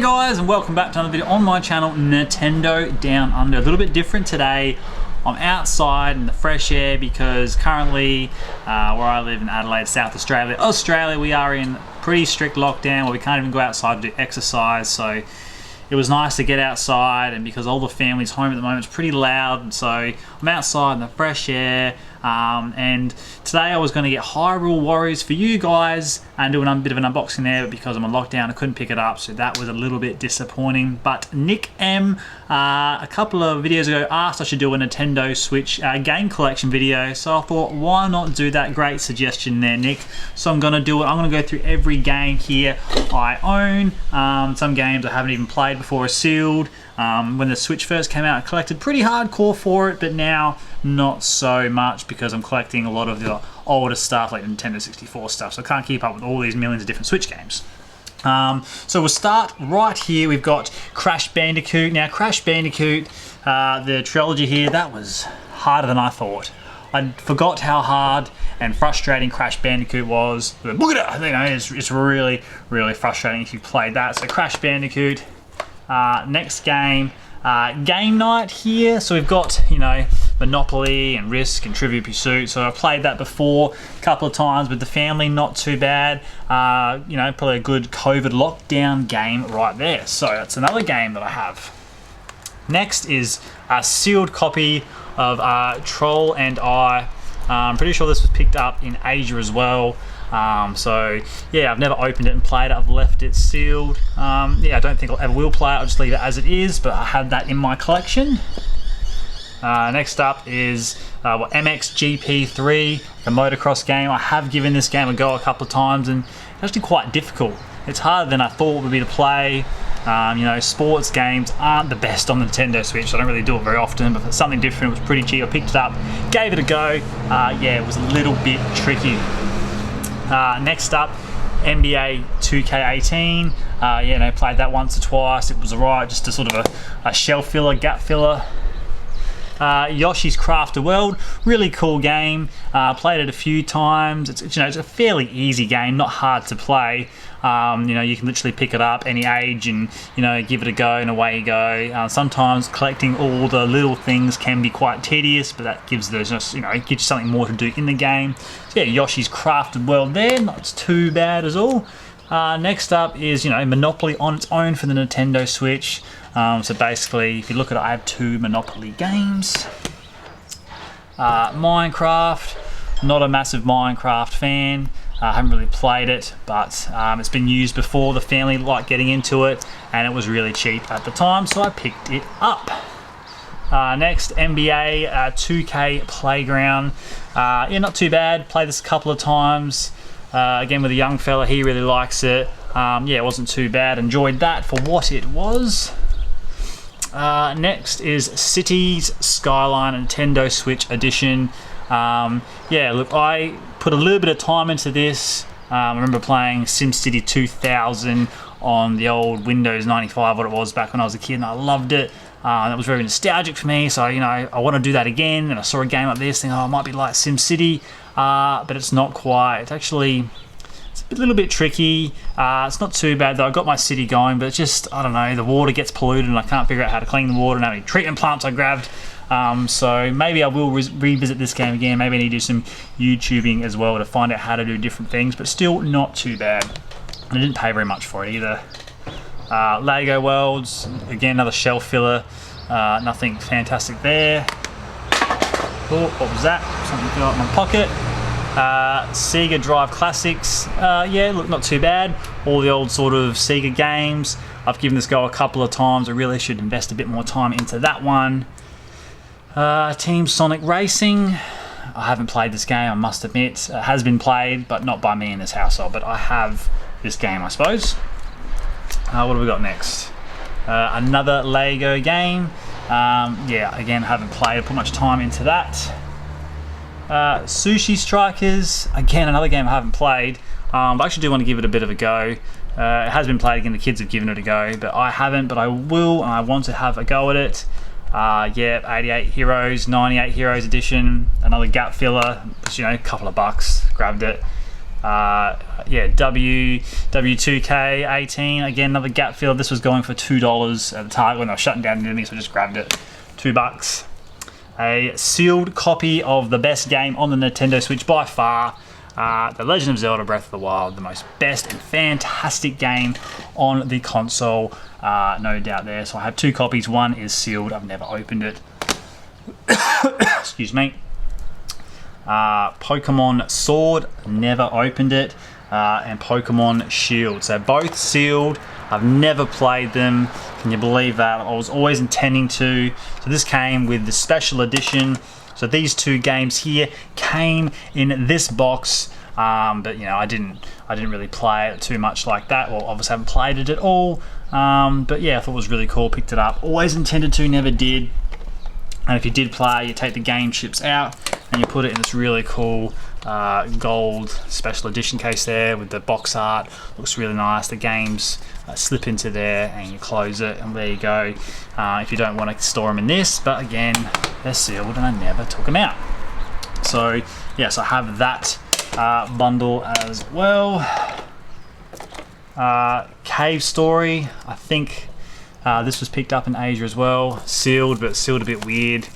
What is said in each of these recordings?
guys, and welcome back to another video on my channel, Nintendo Down Under. A little bit different today. I'm outside in the fresh air because currently where I live in Adelaide, South Australia, we are in pretty strict lockdown where we can't even go outside to do exercise. So it was nice to get outside, and because all the family's home at the moment, it's pretty loud, and so I'm outside in the fresh air. And today I was going to get Hyrule Warriors for you guys and do a bit of an unboxing there, but because I'm on lockdown I couldn't pick it up, so that was a little bit disappointing. But Nick M a couple of videos ago asked I should do a Nintendo Switch game collection video, so I thought why not do that. Great suggestion there, Nick. So I'm going to do it. I'm going to go through every game here I own. Some games I haven't even played before are sealed. When the Switch first came out I collected pretty hardcore for it, but now not so much because I'm collecting a lot of the older stuff like Nintendo 64 stuff, so I can't keep up with all these millions of different Switch games. So we'll start right here. We've got Crash Bandicoot. Now Crash Bandicoot, the trilogy here, that was harder than I thought. I forgot how hard and frustrating Crash Bandicoot was. But look at it, you know, it's really, really frustrating if you played that. So Crash Bandicoot. Next game, Game Night here. So we've got, you know, Monopoly and Risk and Trivial Pursuit. So I played that before a couple of times with the family, not too bad. You know, probably a good COVID lockdown game right there. So that's another game that I have. Next is a sealed copy of Troll and I. I'm pretty sure this was picked up in Asia as well. So yeah, I've never opened it and played it. I've left it sealed. Yeah, I don't think I'll ever will play it. I'll just leave it as it is, but I have that in my collection. Next up is MXGP3, a motocross game. I have given this game a go a couple of times and it's actually quite difficult. It's harder than I thought it would be to play. You know, sports games aren't the best on the Nintendo Switch, so I don't really do it very often, but for something different, it was pretty cheap. I picked it up, gave it a go. Yeah, it was a little bit tricky. Next up, NBA 2K18. Yeah, no, played that once or twice. It was alright, just a sort of a shelf filler, gap filler. Yoshi's Crafted World, really cool game. Played it a few times. It's you know, it's a fairly easy game, not hard to play. You know, you can literally pick it up any age and, you know, give it a go and away you go. Sometimes collecting all the little things can be quite tedious, but that gives the, you know, it gives you something more to do in the game. So yeah, Yoshi's Crafted World there, not too bad at all. Next up is, you know, Monopoly on its own for the Nintendo Switch. So basically, if you look at it, I have two Monopoly games. Minecraft, not a massive Minecraft fan. I haven't really played it, but it's been used before. The family liked getting into it, and it was really cheap at the time, so I picked it up. Next, NBA 2K Playground. Yeah, not too bad. Played this a couple of times. Again, with a young fella, he really likes it. Yeah, it wasn't too bad. Enjoyed that for what it was. Next is Cities Skyline Nintendo Switch Edition. Yeah, look, I put a little bit of time into this. I remember playing SimCity 2000 on the old Windows 95, what it was back when I was a kid, and I loved it. That was very nostalgic for me, so, you know, I want to do that again. And I saw a game like this, thinking, oh, it might be like SimCity, but it's not quite. It's actually, it's a little bit tricky. It's not too bad though. I got my city going, but it's just, I don't know, the water gets polluted and I can't figure out how to clean the water and how many treatment plants I grabbed. So maybe I will revisit this game again. Maybe I need to do some YouTubing as well to find out how to do different things, but still not too bad. And I didn't pay very much for it either. Lego Worlds, again, another shelf filler. Nothing fantastic there. Oh, what was that? Something fell out of my pocket. Sega Drive Classics. Yeah, look, not too bad. All the old sort of Sega games. I've given this go a couple of times. I really should invest a bit more time into that one. Team Sonic Racing. I haven't played this game, I must admit. It has been played, but not by me in this household. But I have this game, I suppose. What have we got next? Another Lego game. Yeah, again, haven't played. I put much time into that. Sushi Strikers. Again, another game I haven't played. But I actually do want to give it a bit of a go. It has been played again. The kids have given it a go, but I haven't. But I will, and I want to have a go at it. Yeah, 88 Heroes, 98 Heroes edition, another gap filler, you know, a couple of bucks, grabbed it. Yeah, W2K18, again another gap filler. This was going for $2 at the Target when I was shutting down the enemy, so I just grabbed it, $2. A sealed copy of the best game on the Nintendo Switch by far, The Legend of Zelda Breath of the Wild, the most best and fantastic game on the console, no doubt there. So I have 2 copies, one is sealed, I've never opened it. Excuse me. Pokemon Sword, never opened it, and Pokemon Shield, so both sealed. I've never played them. Can you believe that? I was always intending to. So this came with the special edition. So these 2 games here came in this box, but you know, I didn't really play it too much like that. Well, obviously I haven't played it at all. But yeah, I thought it was really cool. Picked it up. Always intended to, never did. And if you did play, you take the game chips out and you put it in this really cool gold special edition case there with the box art. Looks really nice. The games slip into there and you close it, and there you go. If you don't want to store them in this, but again, they're sealed and I never took them out. So yes, I have that bundle as well. Cave Story, I think this was picked up in Asia as well. Sealed, but sealed a bit weird.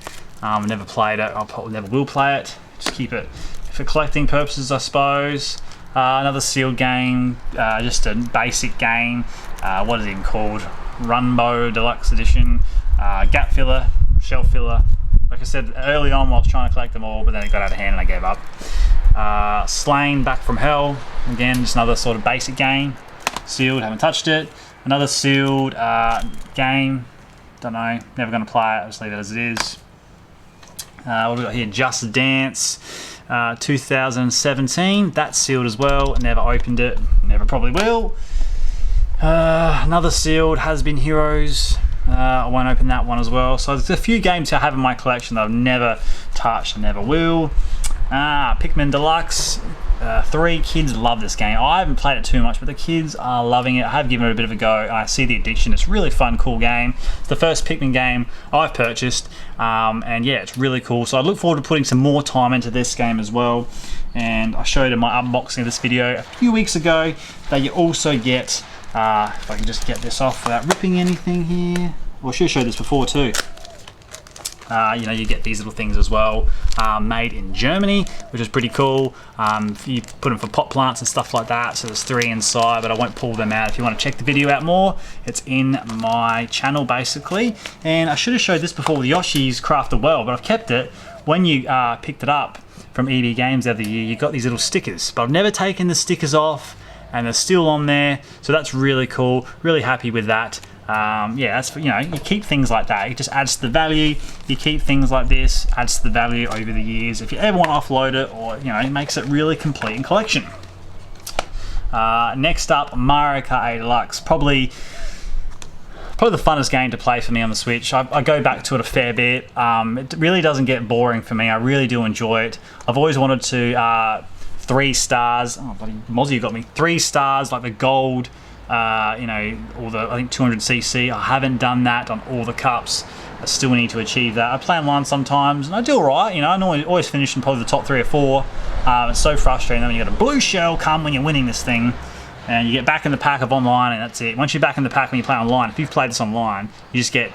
I've never played it. I probably never will play it. Just keep it for collecting purposes, I suppose. Another sealed game, just a basic game. What is it even called? Runbo Deluxe Edition. Gap filler, shelf filler. Like I said early on, I was trying to collect them all, but then it got out of hand and I gave up. Slain Back from Hell. Again, just another sort of basic game. Sealed, haven't touched it. Another sealed game. Don't know, never going to play it. I'll just leave it as it is. What have we got here? Just Dance 2017. That's sealed as well. Never opened it. Never probably will. Another sealed Has Been Heroes. I won't open that one as well. So there's a few games I have in my collection that I've never touched and never will. Pikmin Deluxe 3. Kids love this game. I haven't played it too much, but the kids are loving it. I have given it a bit of a go. I see the addiction. It's a really fun, cool game. It's the first Pikmin game I've purchased, and yeah, it's really cool. So I look forward to putting some more time into this game as well. And I showed in my unboxing of this video a few weeks ago that you also get, if I can just get this off without ripping anything here. Well, I should have showed this before too. You know, you get these little things as well, made in Germany, which is pretty cool. You put them for pot plants and stuff like that. So there's 3 inside, but I won't pull them out. If you want to check the video out more, it's in my channel basically. And I should have showed this before with Yoshi's Crafted Well, but I've kept it. When you picked it up from EB Games the other year, you got these little stickers, but I've never taken the stickers off, and they're still on there. So that's really cool. Really happy with that. Yeah, that's, you know, you keep things like that. It just adds to the value. You keep things like this, adds to the value over the years. If you ever want to offload it, or you know, it makes it really complete in collection. Next up, Mario Kart 8 Deluxe. Probably the funnest game to play for me on the Switch. I go back to it a fair bit. It really doesn't get boring for me. I really do enjoy it. I've always wanted to 3 stars. Oh, bloody Mozzie got me. 3 stars, like the gold. You know, all the, I think 200cc. I haven't done that on all the cups. I still need to achieve that. I play online sometimes and I do alright, you know. I always finish in probably the top 3 or 4. It's so frustrating when you got a blue shell come when you're winning this thing, and you get back in the pack of online, and that's it. Once you're back in the pack when you play online, if you've played this online, you just get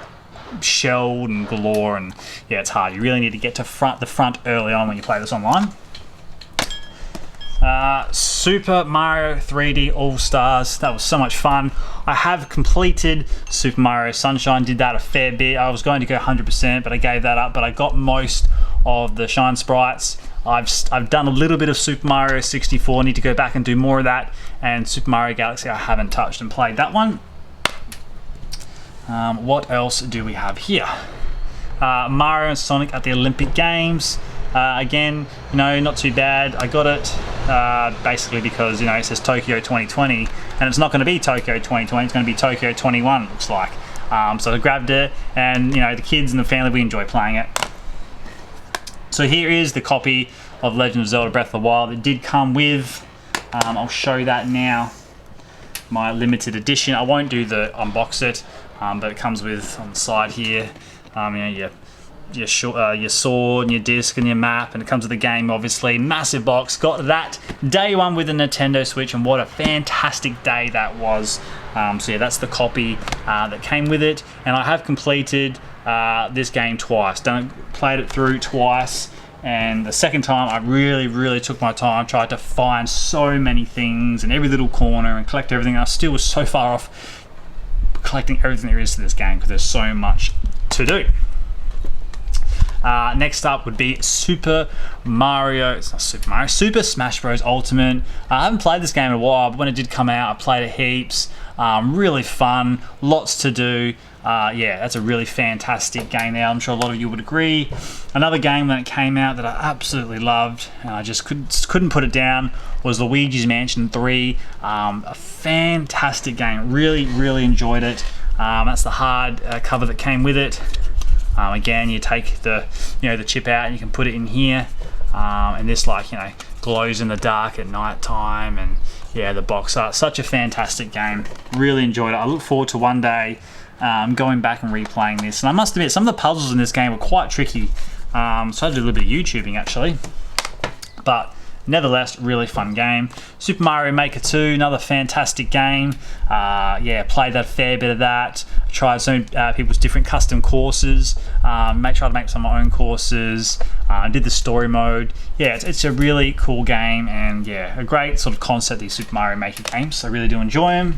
shelled and galore, and yeah, it's hard. You really need to get to the front early on when you play this online. Super Mario 3D All-Stars. That was so much fun. I have completed Super Mario Sunshine, did that a fair bit. I was going to go 100%, but I gave that up, but I got most of the Shine Sprites. I've done a little bit of Super Mario 64, need to go back and do more of that, and Super Mario Galaxy I haven't touched and played that one. What else do we have here? Mario and Sonic at the Olympic Games. Again, you know, not too bad. I got it basically because, you know, it says Tokyo 2020, and it's not going to be Tokyo 2020, it's going to be Tokyo 21, it looks like. So I grabbed it, and you know, the kids and the family, we enjoy playing it. So here is the copy of Legend of Zelda Breath of the Wild. It did come with, I'll show that now, my limited edition. I won't do the unbox it, but it comes with on the side here, you know, your your sword and your disc and your map, and it comes with the game obviously. Massive box. Got that day one with the Nintendo Switch, and what a fantastic day that was. So yeah, that's the copy that came with it, and I have completed this game twice. Played it through twice, and the second time I really took my time, tried to find so many things in every little corner and collect everything. I still was so far off collecting everything there is to this game because there's so much to do. Next up would be Super Smash Bros. Ultimate. I haven't played this game in a while, but when it did come out, I played it heaps. Really fun, lots to do. Yeah, that's a really fantastic game now. I'm sure a lot of you would agree. Another game when it came out that I absolutely loved, and I just couldn't put it down, was Luigi's Mansion 3. A fantastic game. Really enjoyed it. That's the hard cover that came with it. Again, you take the chip out and you can put it in here, and this glows in the dark at night time. And yeah, the box art, such a fantastic game. Really enjoyed it. I look forward to one day going back and replaying this. And I must admit, some of the puzzles in this game were quite tricky, so I had to do a little bit of YouTubing actually, but nevertheless, really fun game. Super Mario Maker 2, another fantastic game. Yeah, played that fair bit of that. Tried some people's different custom courses. Tried to make some of my own courses. Did the story mode. Yeah, it's a really cool game, and yeah, a great sort of concept, these Super Mario Maker games. So I really do enjoy them.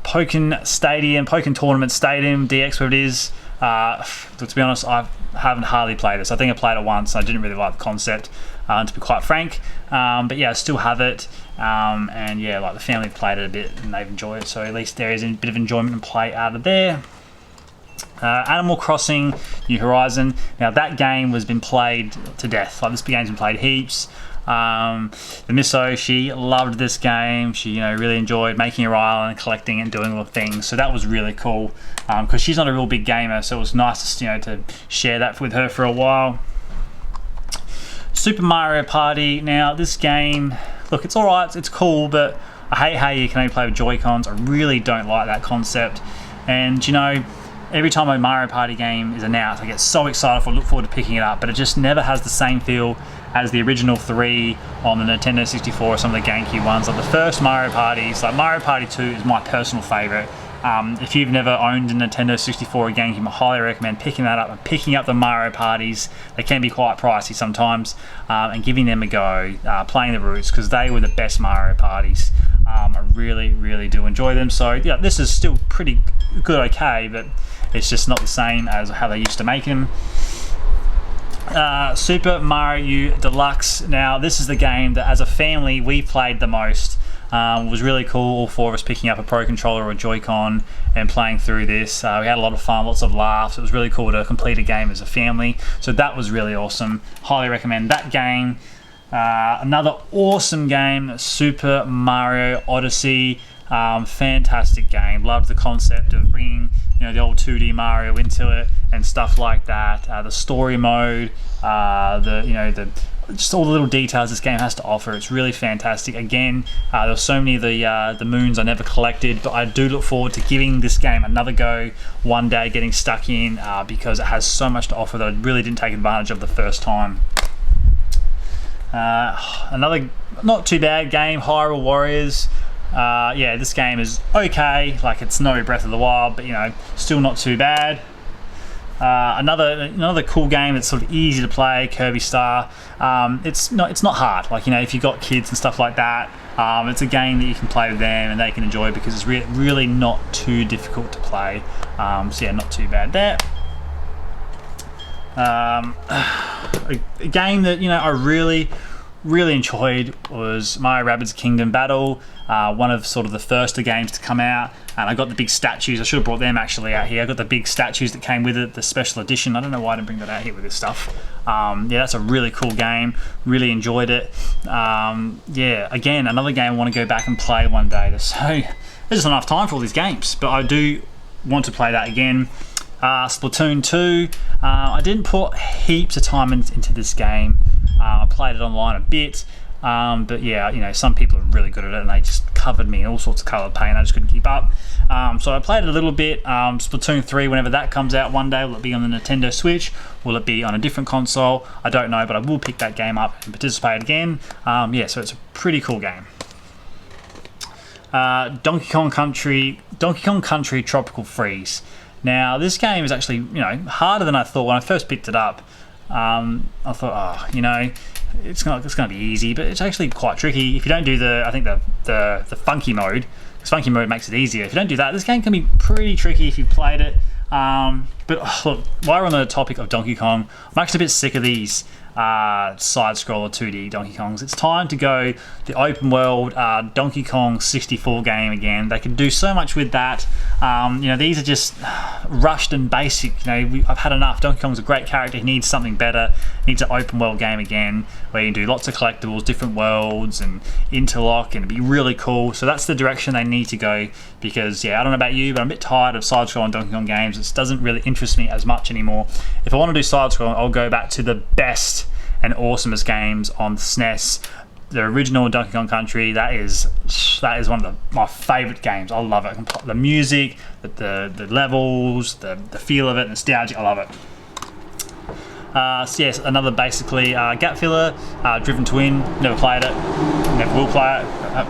Pokken Tournament Stadium, DX, whatever it is. To be honest, I haven't hardly played this. I think I played it once. I didn't really like the concept, to be quite frank. But yeah, I still have it. And yeah, like the family played it a bit and they've enjoyed it. So at least there is a bit of enjoyment and play out of there. Animal Crossing New Horizon. Now that game has been played to death. Like, this game's been played heaps. The Misso, she loved this game. She really enjoyed making her island, collecting and doing all the things. So that was really cool, because she's not a real big gamer, so it was nice to share that with her for a while. Super Mario Party. Now this game, look, it's alright, it's cool, but I hate how you can only play with Joy-Cons. I really don't like that concept. And every time a Mario Party game is announced, I get so excited, I look forward to picking it up, but it just never has the same feel as the original 3 on the Nintendo 64 or some of the GameCube ones. Like the first Mario Parties, like Mario Party 2 is my personal favourite. If you've never owned a Nintendo 64 or GameCube, I highly recommend picking that up and picking up the Mario Parties. They can be quite pricey sometimes, and giving them a go, playing the roots, because they were the best Mario Parties. I really do enjoy them. So yeah, this is still pretty good, okay, but it's just not the same as how they used to make them. Super Mario Deluxe. Now this is the game that as a family we played the most. It was really cool, all 4 of us picking up a Pro Controller or a Joy-Con and playing through this. We had a lot of fun, lots of laughs. It was really cool to complete a game as a family, so that was really awesome. Highly recommend that game. Another awesome game, Super Mario Odyssey. Fantastic game. Loved the concept of bringing the old 2D Mario into it and stuff like that. The story mode, just all the little details this game has to offer. It's really fantastic. Again, there's so many of the moons I never collected, but I do look forward to giving this game another go one day, getting stuck in, because it has so much to offer that I really didn't take advantage of the first time. Another not too bad game, Hyrule Warriors. Yeah, this game is okay. Like, it's no Breath of the Wild, but still not too bad. Another cool game that's sort of easy to play, Kirby Star. It's not hard. Like, if you've got kids and stuff like that, it's a game that you can play with them and they can enjoy, because it's really not too difficult to play. So yeah, not too bad there. A game that I really enjoyed was Mario Rabbids Kingdom Battle, one of sort of the first games to come out, and I got the big statues. I should have brought them actually out here. I got the big statues that came with it, the special edition. I don't know why I didn't bring that out here with this stuff. Yeah, that's a really cool game. Really enjoyed it. Yeah, again, another game I want to go back and play one day. There's just not enough time for all these games, but I do want to play that again. Splatoon 2. I didn't put heaps of time into this game. I played it online a bit, but yeah, some people are really good at it and they just covered me in all sorts of coloured paint. I just couldn't keep up. So I played it a little bit. Splatoon 3, whenever that comes out one day, will it be on the Nintendo Switch? Will it be on a different console? I don't know, but I will pick that game up and participate again. Yeah, so it's a pretty cool game. Donkey Kong Country Tropical Freeze. Now this game is actually, you know, harder than I thought when I first picked it up. I thought, oh, you know, it's gonna be easy, but it's actually quite tricky if you don't do the, I think the funky mode, because funky mode makes it easier. If you don't do that, this game can be pretty tricky if you've played it. But look, while we're on the topic of Donkey Kong, I'm actually a bit sick of these side-scroller 2D Donkey Kongs. It's time to go the open world Donkey Kong 64 game again. They can do so much with that. You know, these are just rushed and basic. You know, I've had enough. Donkey Kong's a great character. He needs something better. He needs an open world game again where you can do lots of collectibles, different worlds, and interlock, and it'd be really cool. So that's the direction they need to go, because yeah, I don't know about you, but I'm a bit tired of side-scrolling Donkey Kong games. It doesn't really interest me as much anymore. If I want to do side-scrolling, I'll go back to the best and awesomest games on the SNES. The original Donkey Kong Country, that is one of my favourite games. I love it. The music, the levels, the feel of it, nostalgic, I love it. So yes, another basically gap filler, Driven to Win. Never played it, never will play it.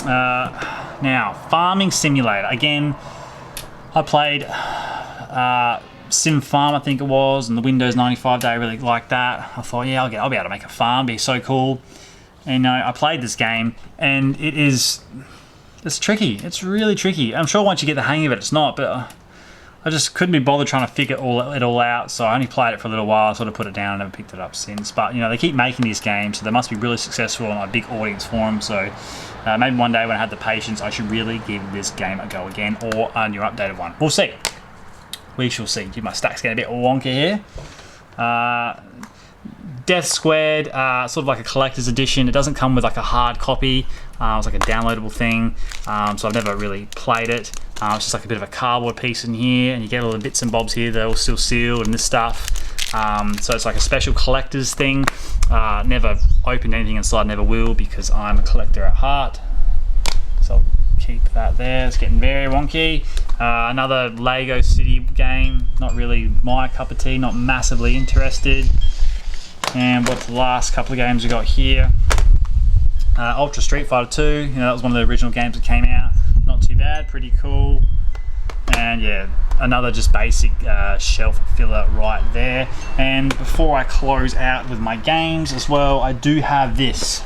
Now, Farming Simulator. Again, I played Sim Farm, I think it was, and the Windows 95 day. I really liked that. I thought, yeah, I'll be able to make a farm, be so cool. And I played this game, and it's tricky. It's really tricky. I'm sure once you get the hang of it, it's not, but I just couldn't be bothered trying to figure it all out, so I only played it for a little while, sort of put it down and never picked it up since. But, you know, they keep making these games, so they must be really successful and a big audience for them, so maybe one day when I have the patience, I should really give this game a go again, or a new updated one. We'll see. We shall see. My stack's getting a bit wonky here. Death Squared, sort of like a collector's edition. It doesn't come with like a hard copy. It's like a downloadable thing, so I've never really played it. It's just like a bit of a cardboard piece in here, and you get all the bits and bobs here. They're all still sealed and this stuff. So it's like a special collector's thing. Never opened anything inside, never will, because I'm a collector at heart. So I'll keep that there. It's getting very wonky. Another Lego City game. Not really my cup of tea, not massively interested. And what's the last couple of games we got here? Ultra Street Fighter 2, you know, that was one of the original games that came out. Not too bad, pretty cool. And yeah, another just basic shelf filler right there. And before I close out with my games as well, I do have this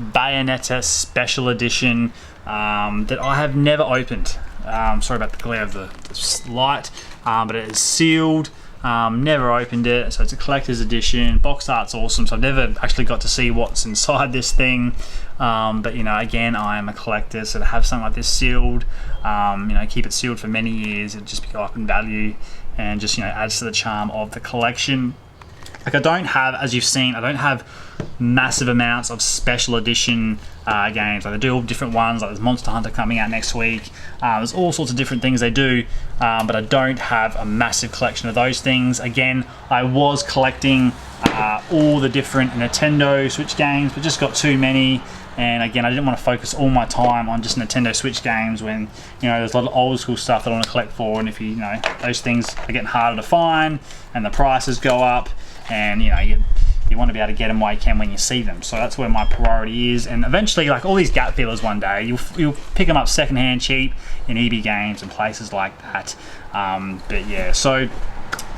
Bayonetta Special Edition that I have never opened. Sorry about the glare of the light, but it is sealed. Never opened it, so it's a collector's edition. Box art's awesome, so I've never actually got to see what's inside this thing. But you know, again, I am a collector, so to have something like this sealed, you know, keep it sealed for many years, it'll just go up in value, and just, you know, adds to the charm of the collection. Like, I don't have, as you've seen, I don't have massive amounts of special edition games. Like, they do all different ones, like there's Monster Hunter coming out next week. There's all sorts of different things they do, but I don't have a massive collection of those things. Again, I was collecting all the different Nintendo Switch games, but just got too many. And again, I didn't want to focus all my time on just Nintendo Switch games when, you know, there's a lot of old school stuff that I want to collect for, and if you know, those things are getting harder to find and the prices go up, and you know, you want to be able to get them while you can when you see them. So that's where my priority is. And eventually, like all these gap fillers, one day you'll pick them up secondhand cheap in EB Games and places like that. But yeah, so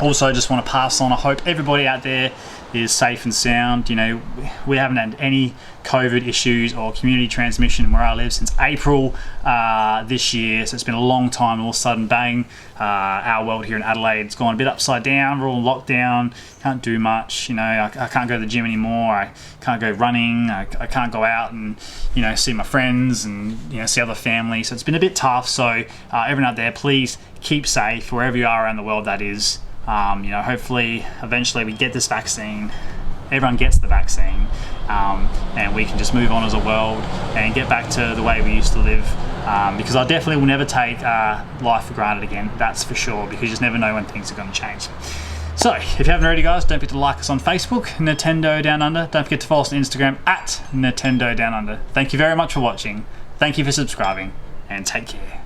also just want to pass on, I hope everybody out there is safe and sound. You know, we haven't had any COVID issues or community transmission where I live since April this year, so it's been a long time. All of a sudden, bang, our world here in Adelaide's gone a bit upside down. We're all in lockdown, can't do much. You know, I can't go to the gym anymore, I can't go running, I can't go out and, you know, see my friends and, you know, see other family. So it's been a bit tough. So everyone out there, please keep safe wherever you are around the world, that is. You know, hopefully eventually we get this vaccine, everyone gets the vaccine, and we can just move on as a world and get back to the way we used to live, because I definitely will never take life for granted again, that's for sure, because you just never know when things are going to change. So if you haven't already, guys, don't forget to like us on Facebook, Nintendo Down Under. Don't forget to follow us on Instagram at Nintendo Down Under. Thank you very much for watching. Thank you for subscribing and take care.